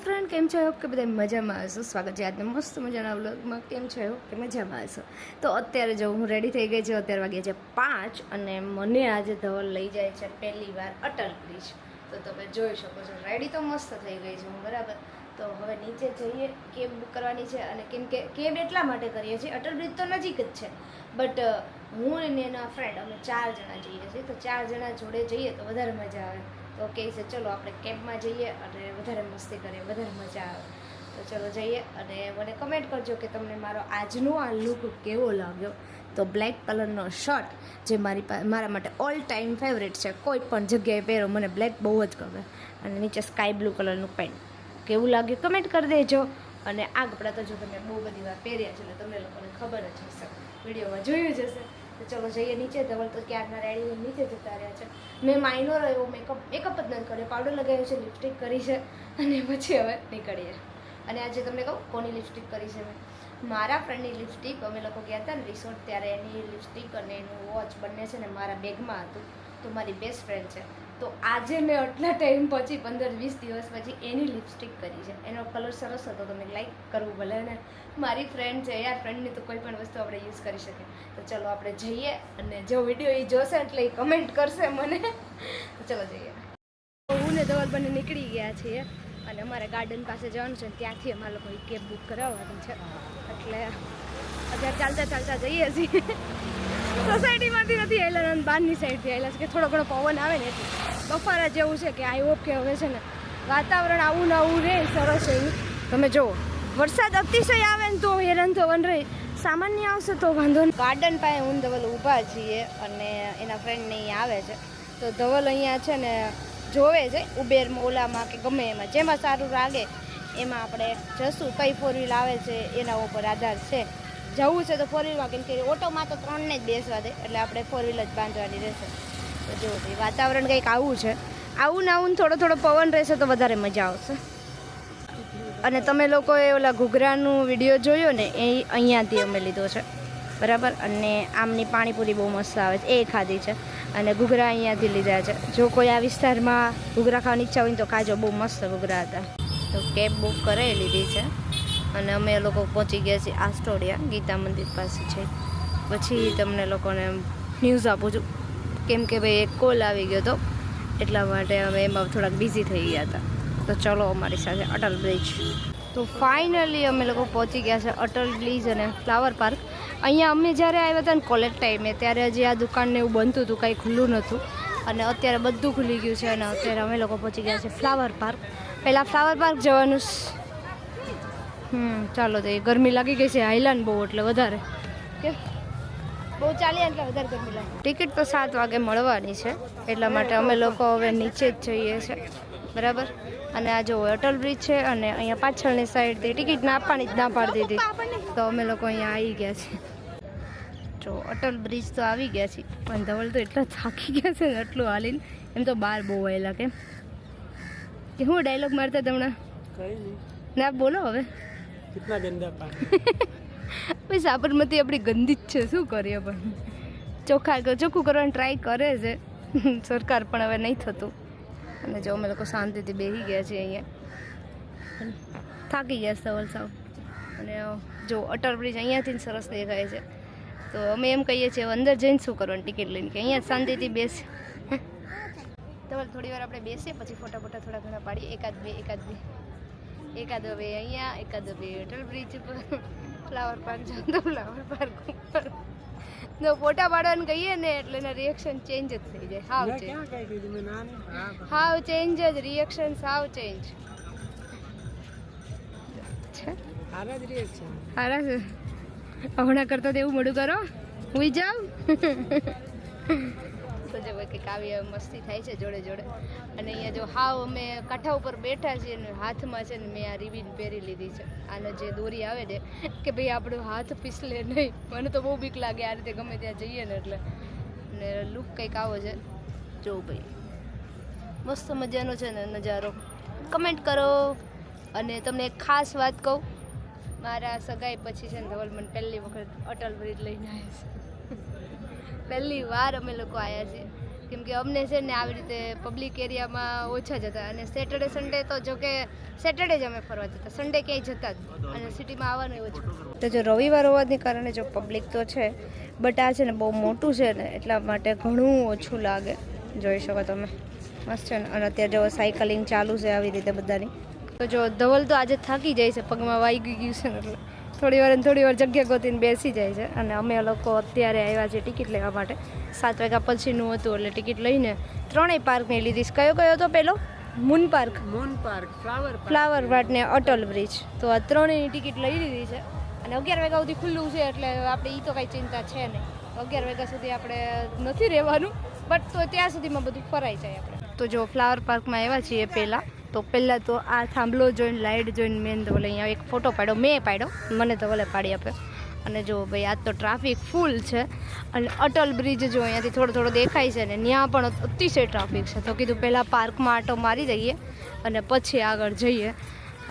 Friend, કેમ છો? કે બધા મજામાં હશો. સ્વાગત છે આજના મસ્ત મજાના વ્લોગમાં. કેમ છો? કે મજામાં હશો. તો અત્યારે જો હું રેડી થઈ ગઈ છું. અત્યારે વાગ્યા છે 5 અને મને આજે ધવલ લઈ જાય છે પહેલી વાર અટલ બ્રિજ. તો તમે જોઈ શકો છો રેડી તો મસ્ત થઈ ગઈ છું હું, બરાબર. તો હવે નીચે જઈએ, કેબ બુક કરવાની છે. અને કેમ કે કેબ એટલા માટે કરીએ છીએ, અટલ બ્રિજ તો નજીક જ છે, બટ હું અને એના ફ્રેન્ડ અમે 4 જણા જઈએ છીએ. તો 4 જણા જોડે જઈએ તો વધારે મજા આવે. તો કહે છે ચલો આપણે કેબમાં જઈએ અને વધારે મસ્તી કરીએ, વધારે મજા આવે. તો ચલો જઈએ અને મને કમેન્ટ કરજો કે તમને મારો આજનો આ લુક કેવો લાગ્યો. તો બ્લેક કલરનો શર્ટ જે મારા માટે ઓલ ટાઈમ ફેવરેટ છે. કોઈ પણ જગ્યાએ પહેરો, મને બ્લેક બહુ જ ગમે. અને નીચે સ્કાય બ્લુ કલરનું પેન્ટ. કેવું લાગ્યું કમેન્ટ કરી દેજો. અને આ કપડાં તો જો તમે બહુ બધી વાર પહેર્યા છે એટલે તમને લોકોને ખબર જ હશે, વિડીયોમાં જોયું જ હશે. તો ચલો જઈએ નીચે. ધવલ તો ક્યારના રેડી નીચે જતા રહ્યા છે. મેં માઇનોર એવો મેકઅપ જ નથી કર્યો, પાવડર લગાવ્યો છે, લિપસ્ટિક કરી છે અને પછી હવે નીકળીએ. અને આજે તમને કહું કોની લિપસ્ટિક કરી છે મેં? મારા ફ્રેન્ડની લિપસ્ટિક. અમે લોકો ગયા હતા ને રિસોર્ટ, ત્યારે એની લિપસ્ટિક અને એનું વોચ બંને છે ને મારા બેગમાં હતું. તો મારી બેસ્ટ ફ્રેન્ડ છે. તો આજે મેં આટલા ટાઈમ પછી 15-20 દિવસ પછી એની લિપસ્ટિક કરી છે. એનો કલર સરસ હતો, તો મેં લાઈક કરવું ભલે ને, મારી ફ્રેન્ડ છે યાર, ફ્રેન્ડની તો કોઈ પણ વસ્તુ આપણે યુઝ કરી શકીએ. તો ચલો આપણે જઈએ અને જો વિડીયો એ જોશે એટલે એ કમેન્ટ કરશે મને. તો ચલો જઈએ. હું ને ધવલ બંને નીકળી ગયા છીએ અને અમારે ગાર્ડન પાસે જવાનું છે. ત્યાંથી અમારા લોકોએ કેબ બુક કરાવવાની છે. એટલે અત્યારે ચાલતા જઈએ છીએ. સોસાયટીમાંથી નથી આવેલા, બહારની સાઈડથી આવેલા છે કે થોડો ઘણો પવન આવે ને એટલે બફારા જેવું છે. કે આઈ હોપ કે હવે છે ને વાતાવરણ આવું ને આવું રહે સરસ એવું. તમે જુઓ, વરસાદ અતિશય આવે ને તો હેરાન થવાનું રહે, સામાન્ય આવશે તો વાંધો નહીં. ગાર્ડન પાસે હું ધવલ ઊભા છીએ અને એના ફ્રેન્ડને અહીંયા આવે છે. તો ધવલ અહીંયા છે ને જોવે છે ઉબેરમાં, ઓલામાં કે ગમે એમાં જેમાં સારું લાગે એમાં આપણે જશું. કઈ 4 વ્હીલ આવે છે એના ઉપર આધાર છે. જવું છે તો 4 વ્હીલમાં, કેમ કે ઓટોમાં તો 3 ને જ બેસવા દે, એટલે આપણે 4 વ્હીલ જ બાંધવાની રહેશે. તો જુઓ વાતાવરણ કંઈક આવું છે. આવું ને આવું થોડો પવન રહેશે તો વધારે મજા આવશે. અને તમે લોકોએ ઓલા ઘૂઘરાનું વિડીયો જોયો ને, એ અહીંયાથી અમે લીધો છે, બરાબર. અને આમની પાણીપુરી બહુ મસ્ત આવે છે, એ ખાધી છે. અને ઘૂઘરા અહીંયાથી લીધા છે. જો કોઈ આ વિસ્તારમાં ઘૂઘરા ખાવાની ઈચ્છા હોય ને તો ખાજો, બહુ મસ્ત ઘૂઘરા હતા. તો કેબ બુક કરાવી લીધી છે અને અમે લોકો પહોંચી ગયા છીએ આસ્ટોડિયા, ગીતા મંદિર પાસે છે. પછી તમને લોકોને ન્યૂઝ આપું છું, કેમ કે ભાઈ એક કોલ આવી ગયો હતો એટલા માટે અમે એમાં થોડાક બિઝી થઈ ગયા હતા. તો ચલો અમારી સાથે અટલ બ્રિજ. તો ફાઇનલી અમે લોકો પહોંચી ગયા છે અટલ બ્રિજ અને ફ્લાવર પાર્ક. અહીંયા અમે જ્યારે આવ્યા હતા ને કોલેજ ટાઈમે, ત્યારે હજી આ દુકાનને એવું બનતું હતું, કાંઈ ખુલ્લું નહોતું. અને અત્યારે બધું ખુલી ગયું છે. અને અત્યારે અમે લોકો પહોંચી ગયા છે ફ્લાવર પાર્ક. પહેલાં ફ્લાવર પાર્ક જવાનું. ચાલો તો એ ગરમી લાગી ગઈ છે હાઈલાન બહુ, એટલે વધારે કે બહુ ચાલીએ એટલે વધારે ગરમી લાગે. ટિકિટ તો 7 વાગે મળવાની છે, એટલા માટે અમે લોકો હવે નીચે જ જઈએ છીએ, બરાબર. અને આ જો અટલ બ્રિજ છે અને અહીંયા પાછળની સાઈડથી ટિકિટ ના આપવાની જ ના પાડી દીધી. તો અમે લોકો અહીંયા આવી ગયા છીએ. જો અટલ બ્રિજ તો આવી ગયા છીએ, પણ ધવલ તો એટલા થાકી ગયા છે ને એટલું હાલીને. એમ તો બહાર બહુ આવેલા કે હું ડાયલોગ મારતા તમને ના બોલો હવે. कितना गंदा पानी. ભાઈ સાબરમતી આપણી ગંદી જ છે, શું કરીએ. પણ ચોખ્ખું કરવાની ટ્રાય કરે છે સરકાર, પણ હવે નહીં થતું. અને જો અમે લોકો શાંતિથી બેસી ગયા છીએ અહીંયા, થાકી ગયા સવાલ સાવ. અને જો અટલ બ્રિજ અહીંયાથી સરસ દેખાય છે. તો અમે એમ કહીએ છીએ અંદર જઈને શું કરવાની ટિકિટ લઈને, કે અહીંયા શાંતિથી બેસે. તો થોડી વાર આપણે બેસીએ, પછી ફોટા થોડા ઘણા પાડીએ. એકાદ હવે અહીંયા, એકાદ હવે અટલ બ્રિજ ઉપર, ફ્લાવર પાર્ક જાઉં તો ફ્લાવર પાર્ક ઉપર. જો ફોટા પાડવાનું કહીએ ને એટલે એના રિએક્શન ચેન્જ જ થઈ જાય. હાવ ચેન્જ જ, રિએક્શન સાવ ચેન્જ. સારા છે હમણાં કરતા તો એવું મોડું કરો, હુઈ જાવ. તો જો કંઈક આવી મસ્તી થાય છે જોડે જોડે. અને અહીંયા જો હાવ અમે કાંઠા ઉપર બેઠા છીએ ને હાથમાં છે ને મેં આ રિબીન પહેરી લીધી છે. આનો જે દોરી આવે ને કે ભાઈ આપણો હાથ પીસલે નહીં. મને તો બહુ બીક લાગે આ રીતે ગમે ત્યાં જઈએ ને એટલે. ને લુક કંઈક આવો છે. જો ભાઈ મસ્ત મજાનો છે ને નજારો. કમેન્ટ કરો. અને તમને એક ખાસ વાત કહું, મારા સગાઈ પછી છે ને ધવલ મને પહેલી વખત અટલ બ્રિજ લઈને આવ્યા છે. પહેલી વાર અમે લોકો આવ્યા છીએ. કેમ કે અમને છે ને આવી રીતે પબ્લિક એરિયામાં ઓછા જતા અને સેટરડે સન્ડે તો જો કે સેટરડે જ અમે ફરવા જતા, સન્ડે ક્યાંય જતા જ નહીં. અને સિટીમાં આવવાનું ઓછું. તો જો રવિવાર હોવાને કારણે જો પબ્લિક તો છે, બટ આ છે ને બહુ મોટું છે ને એટલા માટે ઘણું ઓછું લાગે. જોઈ શકો તમે, મસ્ત છે ને. અને અત્યારે જો સાયકલિંગ ચાલુ છે આવી રીતે બધાની. તો જો ધવલ તો આજે થાકી જાય છે, પગમાં વાગી ગયું છે ને એટલે થોડી વાર જગ્યા ગોતીને બેસી જાય છે. અને અમે લોકો અત્યારે આવ્યા છે ટિકિટ લેવા માટે. 7 વાગ્યા પછીનું હતું એટલે ટિકિટ લઈને ત્રણેય પાર્કની લીધી. કયો કયો હતો પેલો? મૂન પાર્ક, ફ્લાવર પાર્ક ને અટલ બ્રિજ. તો આ ત્રણેયની ટિકિટ લઈ લીધી છે. અને 11 વાગ્યા સુધી ખુલ્લું છે એટલે આપણે એ તો કાંઈ ચિંતા છે નહીં. 11 વાગ્યા સુધી આપણે નથી રહેવાનું, બટ તો ત્યાં સુધીમાં બધું ફરાઈ જાય આપણે. તો જો ફ્લાવર પાર્કમાં આવ્યા છીએ પહેલાં તો આ થાંભલો જોઈને, લાઇટ જોઈને મેન તો અહીંયા એક ફોટો પાડ્યો, મેં પાડ્યો, મને તો ભલે પાડી આપ્યો. અને જો ભાઈ આજ તો ટ્રાફિક ફૂલ છે. અને અટલ બ્રિજ જો અહીંયાથી થોડો દેખાય છે ને, ત્યાં પણ અતિશય ટ્રાફિક છે. તો કીધું પહેલાં પાર્કમાં આંટો મારી દઈએ અને પછી આગળ જઈએ.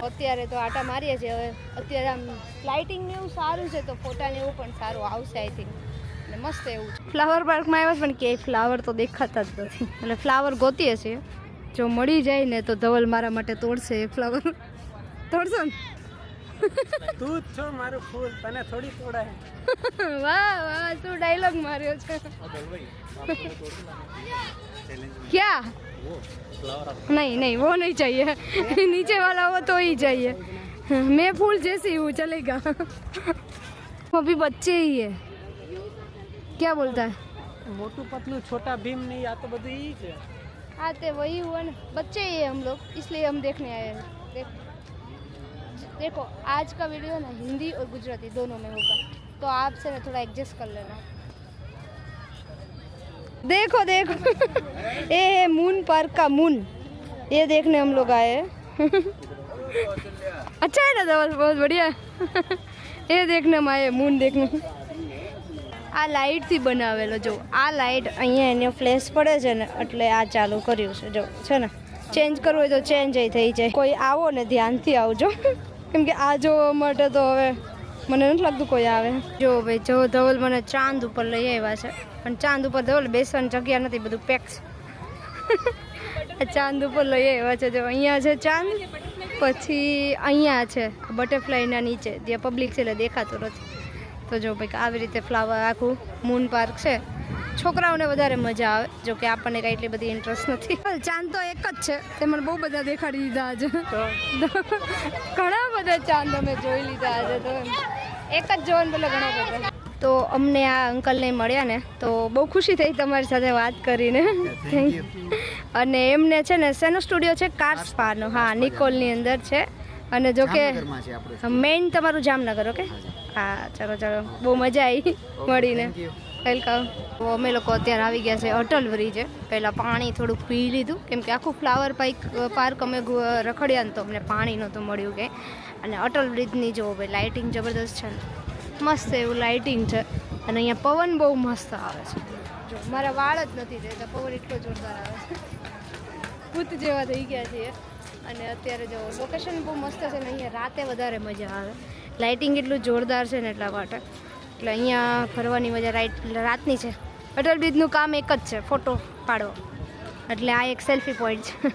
અત્યારે તો આંટા મારીએ છીએ. હવે અત્યારે આમ લાઇટિંગ ને એવું સારું છે તો ફોટાને એવું પણ સારું આવશે આઈ થિંક. અને મસ્ત એવું છે. ફ્લાવર પાર્કમાં આવ્યા પણ ક્યાંય ફ્લાવર તો દેખાતા જ નથી. એટલે ફ્લાવર ગોતીએ છીએ, જો મળી જાય ને તો ધવલ મારા માટે તોડશે એક ફ્લાવર. તોડશો ને? તું જ છો મારું ફૂલ, તને થોડી તોડાય. વાહ શું ડાયલોગ માર્યો છે. क्या? नहीं वो नहीं चाहिए. नीचे वाला हो तो ही चाहिए. मैं फूल जैसी हूँ, चलेगा. अभी बच्चे ही है. क्या बोलता है? મોટું પતલું છોટા ભીમ નહીં, આ તો બધું ઈ છે. हाँ तो वही हुआ ना, बच्चे ही है हम लोग, इसलिए हम देखने आए हैं. देखो आज का वीडियो ना हिंदी और गुजराती दोनों में होगा, तो आप से ना थोड़ा एडजस्ट कर लेना. देखो ये है मून पार्क का मून, ये देखने हम लोग आए हैं. अच्छा है ना धवल, बहुत बढ़िया. ये देखने हम आए मून देखने. આ લાઇટથી બનાવેલો જો, આ લાઇટ અહીંયા એનો ફ્લેશ પડે છે ને એટલે આ ચાલુ કર્યું છે. જો છે ને, ચેન્જ કરવું હોય તો ચેન્જ થઈ જાય. કોઈ આવો ને ધ્યાનથી આવજો, કેમ કે આ જોવા માટે તો હવે મને નથી લાગતું કોઈ આવે. જો ભાઈ જો ધવલ મને ચાંદ ઉપર લઈ આવ્યા છે, પણ ચાંદ ઉપર ધવલ બેસવાની જગ્યા નથી, બધું પેક છે. ચાંદ ઉપર લઈ આવ્યા છે. જો અહીંયા છે ચાંદ, પછી અહીંયા છે બટરફ્લાયના નીચે, ત્યાં પબ્લિક છે એટલે દેખાતું નથી. તો જો ભાઈ આવી રીતે ફ્લાવર આખું મૂન પાર્ક છે. છોકરાઓને વધારે મજા આવે, જો કે આપણને કાંઈ એટલી બધી ઇન્ટરેસ્ટ નથી. ચાંદ તો એક જ છે, તે મને બહુ બધા દેખાડી દીધા આજે. ઘણા બધા ચાંદ અમે જોઈ લીધા આજે, તો એક જ જોવાનું પેલા ઘણા બધા. તો અમને આ અંકલને મળ્યા ને તો બહુ ખુશી થઈ તમારી સાથે વાત કરીને. અને એમને છે ને શેનો સ્ટુડિયો છે? કાર સ્પાનો. હા, નિકોલની અંદર છે. અને જો કે મેઇન તમારું જામનગર. ઓકે, હા ચાલો બહુ મજા આવી મળીને. વેલકમ. તો અમે લોકો અત્યારે આવી ગયા છે અટલ બ્રિજે. પહેલાં પાણી થોડુંક પી લીધું, કેમ કે આખું ફ્લાવર પાર્ક અમે રખડ્યા ને તો અમને પાણી નહોતું મળ્યું કંઈ. અને અટલ બ્રિજની જો ભાઈ લાઇટિંગ જબરદસ્ત છે ને, મસ્ત એવું લાઇટિંગ છે. અને અહીંયા પવન બહુ મસ્ત આવે છે. જો મારા વાળ જ નથી રહેતા, પવન એટલો જોરદાર આવે છે. ભૂત જેવા થઈ ગયા છીએ. અને અત્યારે જો લોકેશન બહુ મસ્ત છે ને, અહીંયા રાતે વધારે મજા આવે. લાઇટિંગ એટલું જોરદાર છે ને એટલા માટે, એટલે અહીંયા ફરવાની મજા રાતની છે. અટલ બ્રિજનું કામ એક જ છે, ફોટો પાડવો. એટલે આ એક સેલ્ફી પોઈન્ટ છે.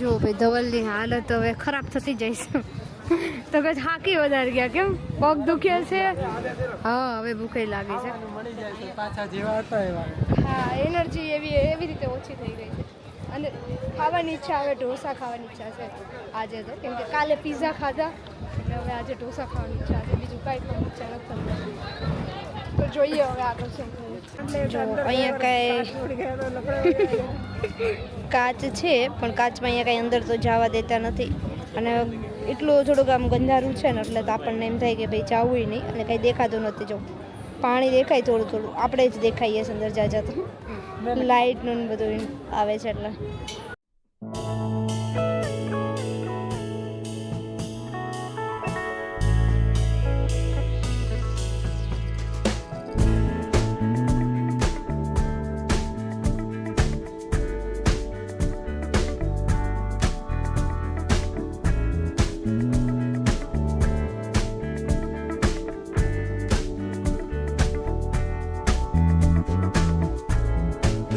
જો ભાઈ ધવલની હાલત હવે ખરાબ થતી જઈશ. તો કદાચ હાકી વધારે ગયા, કેમ પગ દુખે છે? હા, હવે ભૂખે લાગી છે. મળી જાય તો પાછા જેવા હતા એવા. હા, એનર્જી એવી રીતે ઓછી થઈ ગઈ છે. અને ખાવાની ઈચ્છા, હવે ઢોસા ખાવાની ઈચ્છા છે આજે તો, કેમ કે કાલે પીઝા ખાધા એટલે હવે આજે ઢોસા ખાવાની ઈચ્છા છે. બીજું કાંઈ પણ ઈચ્છા નથી. તો જોઈએ હવે આગળ શું. જો અહીંયા કાંઈ કાચ છે, પણ કાચમાં અહીંયા કાંઈ અંદર તો જવા દેતા નથી. અને એટલું થોડુંક આમ ગંધારું છે ને એટલે તો આપણને એમ થાય કે ભાઈ જવું નહીં. અને કંઈ દેખાતું નથી. જો પાણી દેખાય થોડું, આપણે જ દેખાઈએ અંદર જાજા તો. લાઇટનું બધું આવે છે એટલે.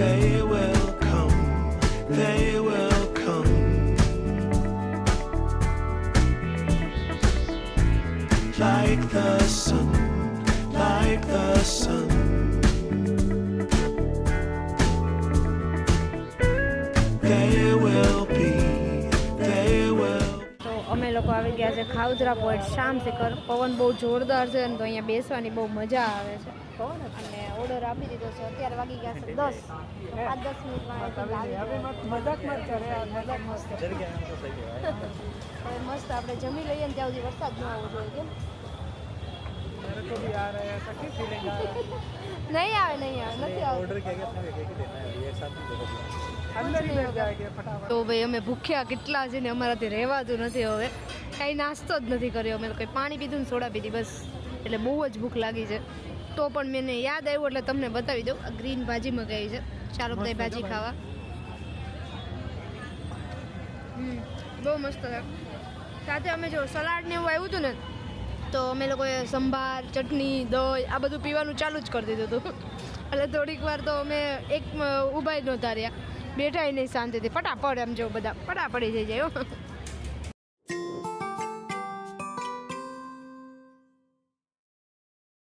They will come, they will come. Like the sun, like the sun. They will be, they will. તો અમે લોકો આવી ગયા છે ખાઉદરા પોઈન્ટ શામ શિખર. પવન બહુ જોરદાર છે ને તો અહીંયા બેસવાની બહુ મજા આવે છે. અને ઓર્ડર આપી દીધો છે. અત્યારે વાગી ગયા છે 10. 5-10 મિનિટમાં મજાક મત કરે યાર, મજાક મત કરે. હવે મસ્ત આપણે જમી લઈએ ને ત્યાં સુધી વરસાદ ન આવવો જોઈએ કેમ मेरे को भी आ रहा है, कैसी फीलिंग आ रहा નહીં આવે નથી है આવે ऑर्डर क्या क्या देना है अभी एक साथ में देखो अंदर ही बैठ जाएंगे फटाफट. તો ભાઈ અમે ભૂખ્યા કેટલા છે ને અમારાથી રહેવાતું નથી હવે. કાંઈ નાસ્તો જ નથી કર્યો અમે. કંઈ પાણી પીધું ને સોડા પીધી બસ. એટલે બહુ જ ભૂખ લાગી છે. તો પણ મને યાદ આવ્યું એટલે તમને બતાવી દઉં. આ ગ્રીન ભાજી મગાવી છે. ચાલો બધા ભાજી ખાવા. બહુ મસ્ત છે. સાથે અમે જો સલાડ ને એવું આવ્યું હતું ને તો અમે લોકોએ સંભાર ચટણી દહીં આ બધું પીવાનું ચાલુ જ કરી દીધું હતું. એટલે થોડીક વાર તો અમે ઊભા જ નહોતા રહ્યા. બેઠા નહીં શાંતિથી. ફટાફટ એમ જો બધા ફટાફડી થઈ જાય હો.